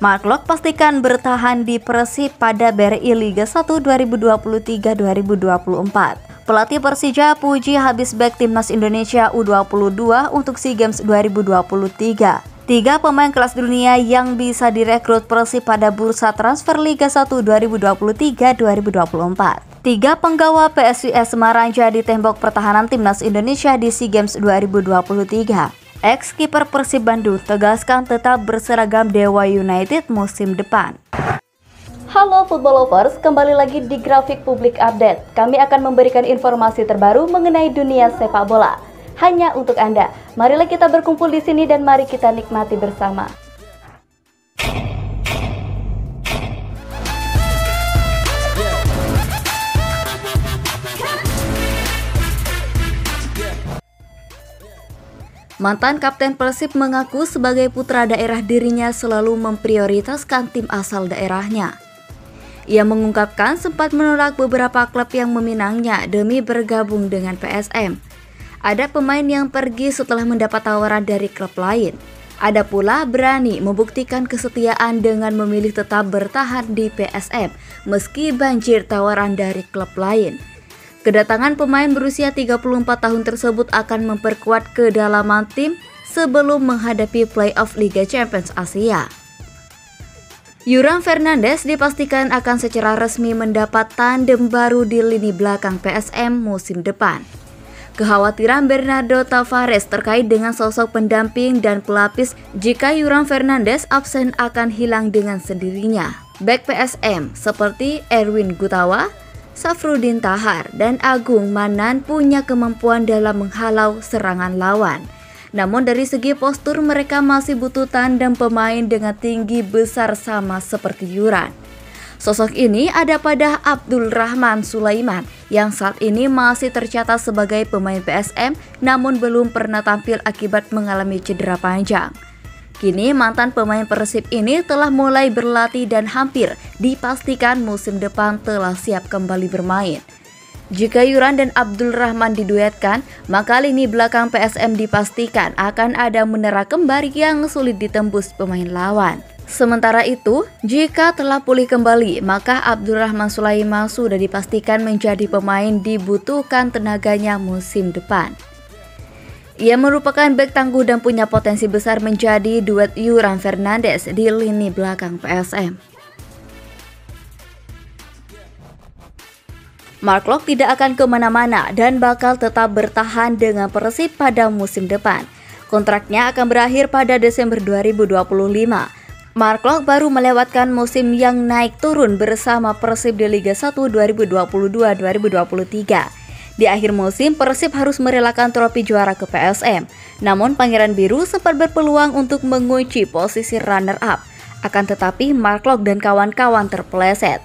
Mark Locke pastikan bertahan di Persib pada BRI Liga 1 2023-2024. Pelatih Persija Puji habis back Timnas Indonesia U22 untuk SEA Games 2023. 3 pemain kelas dunia yang bisa direkrut Persib pada bursa transfer Liga 1 2023-2024. 3 penggawa PSIS Semarang jadi tembok pertahanan Timnas Indonesia di SEA Games 2023. Ex-kiper Persib Bandung tegaskan tetap berseragam Dewa United musim depan. Halo football lovers, kembali lagi di Grafik Publik Update. Kami akan memberikan informasi terbaru mengenai dunia sepak bola. Hanya untuk Anda. Marilah kita berkumpul di sini dan mari kita nikmati bersama. Mantan Kapten Persib mengaku sebagai putra daerah dirinya selalu memprioritaskan tim asal daerahnya. Ia mengungkapkan sempat menolak beberapa klub yang meminangnya demi bergabung dengan PSM. Ada pemain yang pergi setelah mendapat tawaran dari klub lain. Ada pula berani membuktikan kesetiaan dengan memilih tetap bertahan di PSM meski banjir tawaran dari klub lain. Kedatangan pemain berusia 34 tahun tersebut akan memperkuat kedalaman tim sebelum menghadapi playoff Liga Champions Asia. Jurang Fernandes dipastikan akan secara resmi mendapat tandem baru di lini belakang PSM musim depan. Kekhawatiran Bernardo Tavares terkait dengan sosok pendamping dan pelapis jika Jurang Fernandes absen akan hilang dengan sendirinya. Bek PSM seperti Erwin Gutawa, Safrudin Tahar, dan Agung Manan punya kemampuan dalam menghalau serangan lawan. Namun dari segi postur mereka masih butuh tandem pemain dengan tinggi besar sama seperti Juran. Sosok ini ada pada Abdul Rahman Sulaiman yang saat ini masih tercatat sebagai pemain PSM namun belum pernah tampil akibat mengalami cedera panjang. Kini mantan pemain Persib ini telah mulai berlatih dan hampir dipastikan musim depan telah siap kembali bermain. Jika Juran dan Abdul Rahman diduetkan, maka lini belakang PSM dipastikan akan ada menara kembar yang sulit ditembus pemain lawan. Sementara itu, jika telah pulih kembali, maka Abdul Rahman Sulaiman sudah dipastikan menjadi pemain dibutuhkan tenaganya musim depan. Ia merupakan bek tangguh dan punya potensi besar menjadi duet Jurang Fernandes di lini belakang PSM. Mark Locke tidak akan kemana-mana dan bakal tetap bertahan dengan Persib pada musim depan. Kontraknya akan berakhir pada Desember 2025. Mark Locke baru melewatkan musim yang naik turun bersama Persib di Liga 1 2022-2023. Di akhir musim, Persib harus merelakan trofi juara ke PSM. Namun Pangeran Biru sempat berpeluang untuk mengunci posisi runner-up. Akan tetapi Mark Locke dan kawan-kawan terpeleset.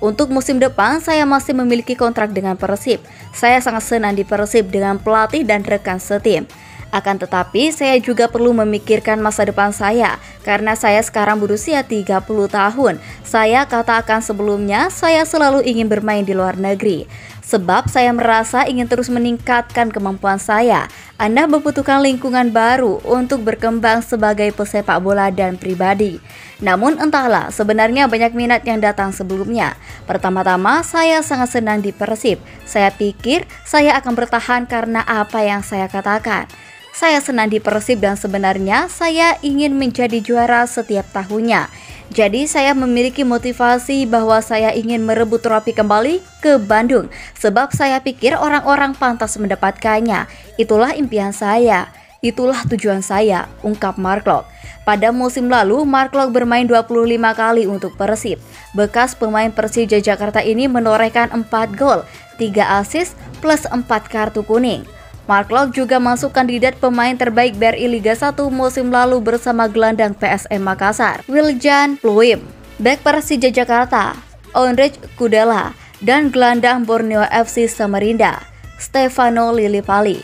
Untuk musim depan, saya masih memiliki kontrak dengan Persib. Saya sangat senang di Persib dengan pelatih dan rekan setim. Akan tetapi, saya juga perlu memikirkan masa depan saya, karena saya sekarang berusia 30 tahun. Saya katakan sebelumnya, saya selalu ingin bermain di luar negeri. Sebab saya merasa ingin terus meningkatkan kemampuan saya. Anda membutuhkan lingkungan baru untuk berkembang sebagai pesepak bola dan pribadi. Namun entahlah, sebenarnya banyak minat yang datang sebelumnya. Pertama-tama, saya sangat senang di Persib. Saya pikir saya akan bertahan karena apa yang saya katakan. Saya senang di Persib dan sebenarnya saya ingin menjadi juara setiap tahunnya. Jadi saya memiliki motivasi bahwa saya ingin merebut trofi kembali ke Bandung. Sebab saya pikir orang-orang pantas mendapatkannya. Itulah impian saya. Itulah tujuan saya, ungkap Mark Locke. Pada musim lalu, Mark Locke bermain 25 kali untuk Persib. Bekas pemain Persija Jakarta ini menorehkan 4 gol, 3 assist plus 4 kartu kuning. Mark Locke juga masuk kandidat pemain terbaik BRI Liga 1 musim lalu bersama gelandang PSM Makassar, Wiljan Pluim, bek Persija Jakarta, Ondrej Kudela, dan gelandang Borneo FC Samarinda, Stefano Lillipali.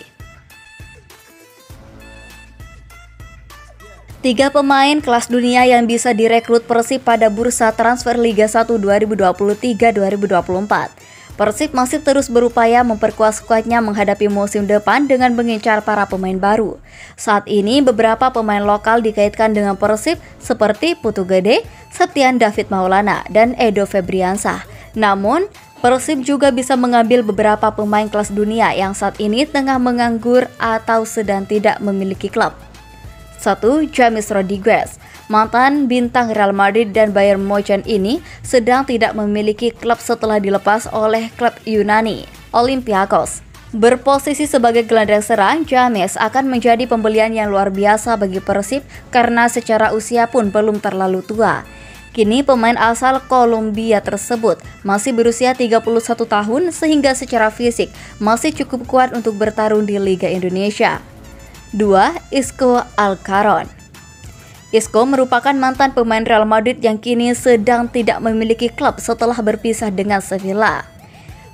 3 pemain kelas dunia yang bisa direkrut Persib pada bursa transfer Liga 1 2023-2024. Persib masih terus berupaya memperkuat skuadnya menghadapi musim depan dengan mengincar para pemain baru. Saat ini beberapa pemain lokal dikaitkan dengan Persib seperti Putu Gede, Septian David Maulana, dan Edo Febriansah. Namun, Persib juga bisa mengambil beberapa pemain kelas dunia yang saat ini tengah menganggur atau sedang tidak memiliki klub. 1. James Rodriguez. Mantan bintang Real Madrid dan Bayern Munchen ini sedang tidak memiliki klub setelah dilepas oleh klub Yunani, Olympiakos. Berposisi sebagai gelandang serang, James akan menjadi pembelian yang luar biasa bagi Persib karena secara usia pun belum terlalu tua. Kini pemain asal Kolombia tersebut masih berusia 31 tahun sehingga secara fisik masih cukup kuat untuk bertarung di Liga Indonesia. 2. Isco Alcaron. Isco merupakan mantan pemain Real Madrid yang kini sedang tidak memiliki klub setelah berpisah dengan Sevilla.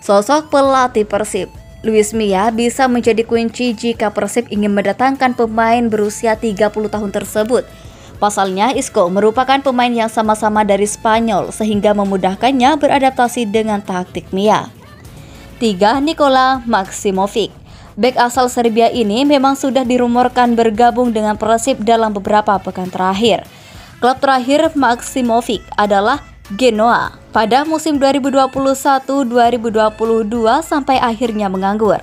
Sosok pelatih Persib, Luis Milla bisa menjadi kunci jika Persib ingin mendatangkan pemain berusia 30 tahun tersebut. Pasalnya, Isco merupakan pemain yang sama-sama dari Spanyol sehingga memudahkannya beradaptasi dengan taktik Milla. 3. Nikola Maksimovic. Bek asal Serbia ini memang sudah dirumorkan bergabung dengan Persib dalam beberapa pekan terakhir. Klub terakhir Maksimovic adalah Genoa pada musim 2021-2022 sampai akhirnya menganggur.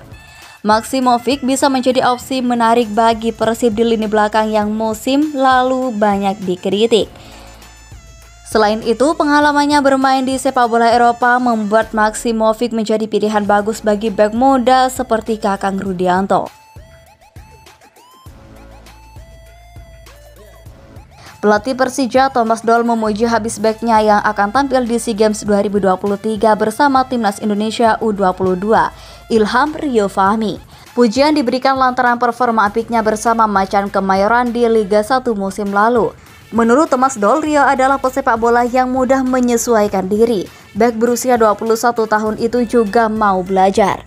Maksimovic bisa menjadi opsi menarik bagi Persib di lini belakang yang musim lalu banyak dikritik. Selain itu, pengalamannya bermain di sepak bola Eropa membuat Maksimovic menjadi pilihan bagus bagi bek muda seperti Kakang Rudianto. Pelatih Persija Thomas Doll memuji habis beknya yang akan tampil di SEA Games 2023 bersama Timnas Indonesia U22, Ilham Rio Fahmi. Pujian diberikan lantaran performa apiknya bersama Macan Kemayoran di Liga 1 musim lalu. Menurut Thomas Doll, Rio adalah pesepak bola yang mudah menyesuaikan diri. Bek berusia 21 tahun itu juga mau belajar.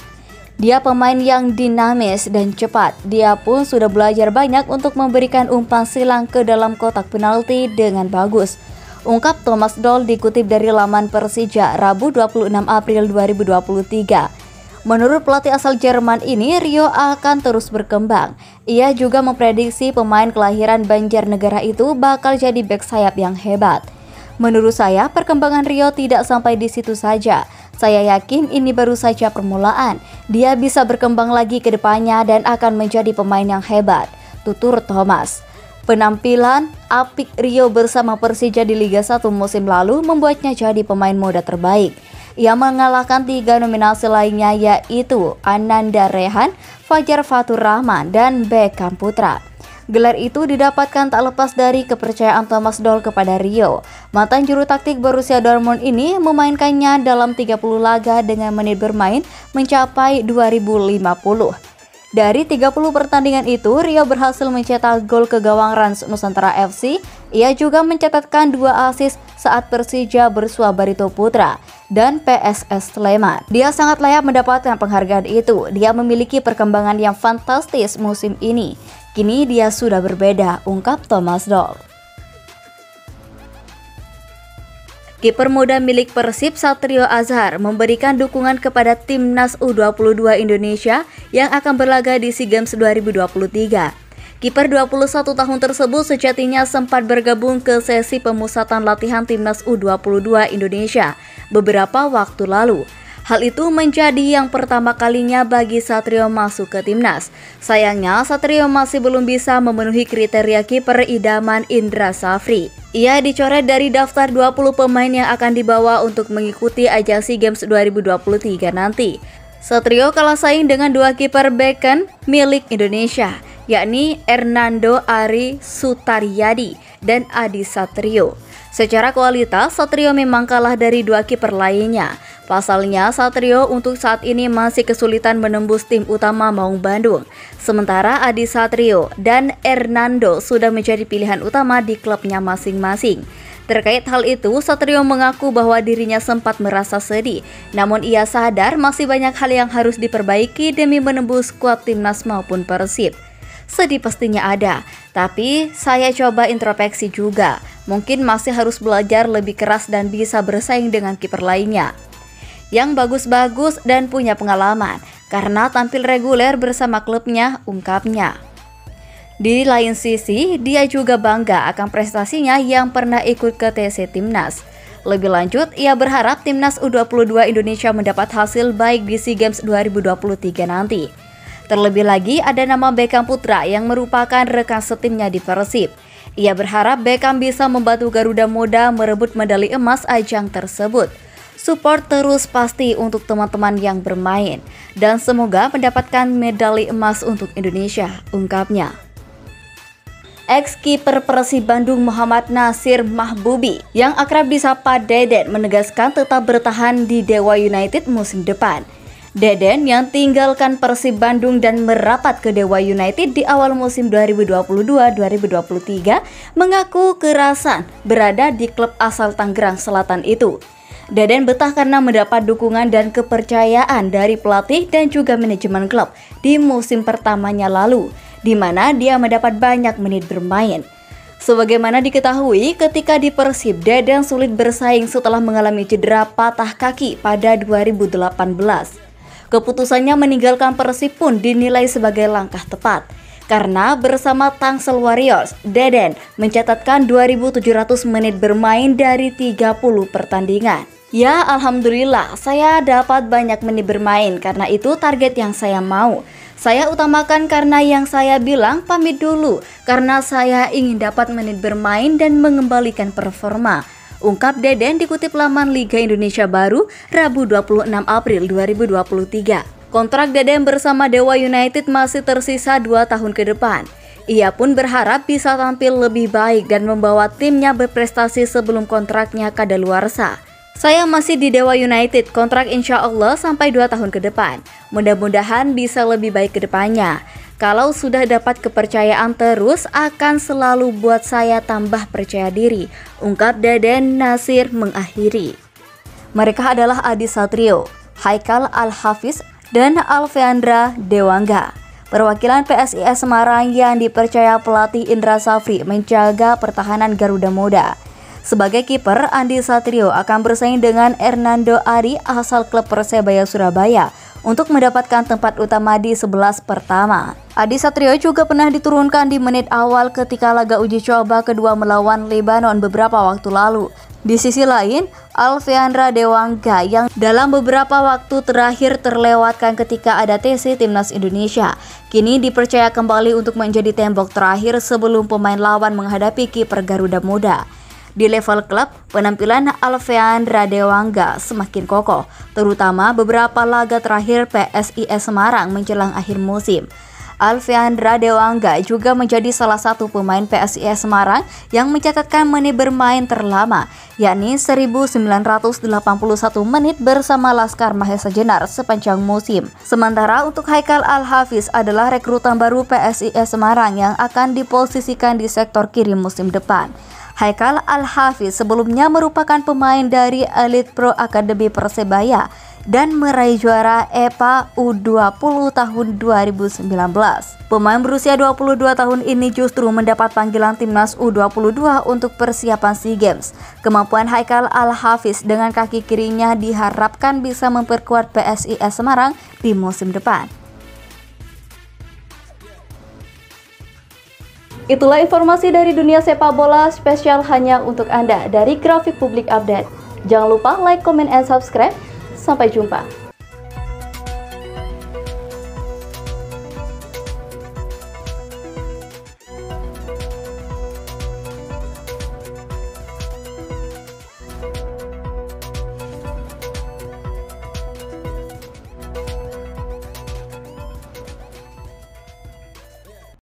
Dia pemain yang dinamis dan cepat. Dia pun sudah belajar banyak untuk memberikan umpan silang ke dalam kotak penalti dengan bagus. Ungkap Thomas Doll dikutip dari laman Persija Rabu 26 April 2023. Menurut pelatih asal Jerman ini, Rio akan terus berkembang. Ia juga memprediksi pemain kelahiran Banjarnegara itu bakal jadi bek sayap yang hebat. Menurut saya, perkembangan Rio tidak sampai di situ saja. Saya yakin ini baru saja permulaan. Dia bisa berkembang lagi ke depannya dan akan menjadi pemain yang hebat, tutur Thomas. Penampilan apik Rio bersama Persija di Liga 1 musim lalu membuatnya jadi pemain muda terbaik. Ia mengalahkan 3 nominasi lainnya yaitu Ananda Rehan, Fajar Fatur Rahman, dan Beckham Putra. Gelar itu didapatkan tak lepas dari kepercayaan Thomas Doll kepada Rio. Mantan juru taktik Borussia Dortmund ini memainkannya dalam 30 laga dengan menit bermain mencapai 2050. Dari 30 pertandingan itu, Rio berhasil mencetak gol ke gawang Rans Nusantara FC. Ia juga mencatatkan 2 assist saat Persija bersua Barito Putra dan PSS Sleman. Dia sangat layak mendapatkan penghargaan itu. Dia memiliki perkembangan yang fantastis musim ini. Kini dia sudah berbeda, ungkap Thomas Doll. Kiper muda milik Persib, Satrio Azhar, memberikan dukungan kepada Timnas U22 Indonesia yang akan berlaga di SEA Games 2023. Kiper 21 tahun tersebut sejatinya sempat bergabung ke sesi pemusatan latihan Timnas U22 Indonesia beberapa waktu lalu. Hal itu menjadi yang pertama kalinya bagi Satrio masuk ke Timnas. Sayangnya, Satrio masih belum bisa memenuhi kriteria kiper idaman Indra Safri. Ia dicoret dari daftar 20 pemain yang akan dibawa untuk mengikuti ajang SEA Games 2023 nanti. Satrio kalah saing dengan 2 kiper beken milik Indonesia, yakni Hernando Ari Sutaryadi dan Adi Satrio. Secara kualitas, Satrio memang kalah dari 2 kiper lainnya. Pasalnya, Satrio untuk saat ini masih kesulitan menembus tim utama Maung Bandung. Sementara Adi Satrio dan Hernando sudah menjadi pilihan utama di klubnya masing-masing. Terkait hal itu, Satrio mengaku bahwa dirinya sempat merasa sedih. Namun ia sadar masih banyak hal yang harus diperbaiki demi menembus skuad Timnas maupun Persib. Sedih pastinya ada, tapi saya coba introspeksi juga. Mungkin masih harus belajar lebih keras dan bisa bersaing dengan kiper lainnya. yang bagus-bagus dan punya pengalaman karena tampil reguler bersama klubnya, ungkapnya. Di lain sisi, dia juga bangga akan prestasinya yang pernah ikut ke TC Timnas. Lebih lanjut, ia berharap Timnas U22 Indonesia mendapat hasil baik di SEA Games 2023 nanti. Terlebih lagi, ada nama Beckham Putra yang merupakan rekan setimnya di Persib. Ia berharap Beckham bisa membantu Garuda Muda merebut medali emas ajang tersebut. Support terus pasti untuk teman-teman yang bermain, dan semoga mendapatkan medali emas untuk Indonesia, ungkapnya. Ex-kiper Persib Bandung Muhammad Nasir Mahbubi yang akrab disapa Deden menegaskan tetap bertahan di Dewa United musim depan. Deden yang tinggalkan Persib Bandung dan merapat ke Dewa United di awal musim 2022-2023 mengaku kerasan berada di klub asal Tangerang Selatan itu. Deden betah karena mendapat dukungan dan kepercayaan dari pelatih dan juga manajemen klub di musim pertamanya lalu, di mana dia mendapat banyak menit bermain. Sebagaimana diketahui, ketika di Persib, Deden sulit bersaing setelah mengalami cedera patah kaki pada 2018. Keputusannya meninggalkan Persib pun dinilai sebagai langkah tepat, karena bersama Tangsel Warriors, Deden mencatatkan 2.700 menit bermain dari 30 pertandingan. Ya, alhamdulillah, saya dapat banyak menit bermain karena itu target yang saya mau. Saya utamakan karena yang saya bilang pamit dulu karena saya ingin dapat menit bermain dan mengembalikan performa, ungkap Deden dikutip laman Liga Indonesia Baru Rabu 26 April 2023. Kontrak Deden bersama Dewa United masih tersisa 2 tahun ke depan. Ia pun berharap bisa tampil lebih baik dan membawa timnya berprestasi sebelum kontraknya kadaluarsa. Saya masih di Dewa United, kontrak insya Allah sampai 2 tahun ke depan. Mudah-mudahan bisa lebih baik ke depannya. Kalau sudah dapat kepercayaan terus, akan selalu buat saya tambah percaya diri, ungkap Deden Nasir mengakhiri. Mereka adalah Adi Satrio, Haikal Al-Hafiz, dan Alfeandra Dewangga. Perwakilan PSIS Semarang yang dipercaya pelatih Indra Safri menjaga pertahanan Garuda Muda. Sebagai kiper, Adi Satrio akan bersaing dengan Hernando Ari asal klub Persebaya Surabaya untuk mendapatkan tempat utama di 11 pertama. Adi Satrio juga pernah diturunkan di menit awal ketika laga uji coba kedua melawan Lebanon beberapa waktu lalu. Di sisi lain, Alfeandra Dewangga yang dalam beberapa waktu terakhir terlewatkan ketika ada TC Timnas Indonesia, kini dipercaya kembali untuk menjadi tembok terakhir sebelum pemain lawan menghadapi kiper Garuda Muda. Di level klub, penampilan Alfeandra Dewangga semakin kokoh, terutama beberapa laga terakhir PSIS Semarang menjelang akhir musim. Alfeandra Dewangga juga menjadi salah satu pemain PSIS Semarang yang mencatatkan menit bermain terlama, yakni 1.981 menit bersama Laskar Mahesa Jenar sepanjang musim. Sementara untuk Haikal Al-Hafiz adalah rekrutan baru PSIS Semarang yang akan diposisikan di sektor kiri musim depan. Haikal Al-Hafiz sebelumnya merupakan pemain dari Elite Pro Academy Persebaya dan meraih juara EPA U20 tahun 2019. Pemain berusia 22 tahun ini justru mendapat panggilan Timnas U22 untuk persiapan SEA Games. Kemampuan Haikal Al-Hafiz dengan kaki kirinya diharapkan bisa memperkuat PSIS Semarang di musim depan. Itulah informasi dari dunia sepak bola spesial hanya untuk Anda dari Grafik Publik Update. Jangan lupa like, comment, and subscribe. Sampai jumpa.